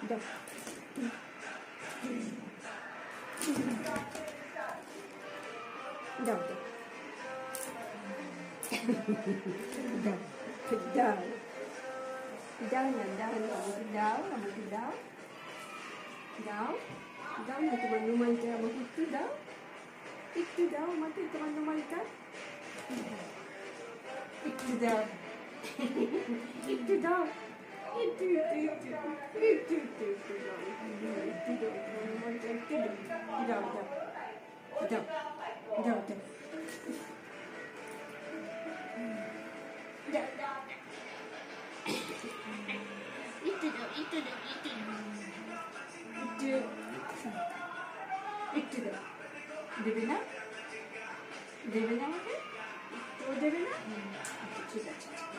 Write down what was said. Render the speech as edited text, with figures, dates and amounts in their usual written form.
দাও দাও দাও দাও দাও দাও না দাও না আমাকে দাও আমাকে দাও দাও দাও না তোমার রুমালটা আমাকে একটু দাও আমাকে তোমার রুমালটা একটু দাও একটু দাও একটু দাও দাও দাও দাও একটু দাও দেবে না আমাকে একটুও দেবে না? আচ্ছা ঠিক আছে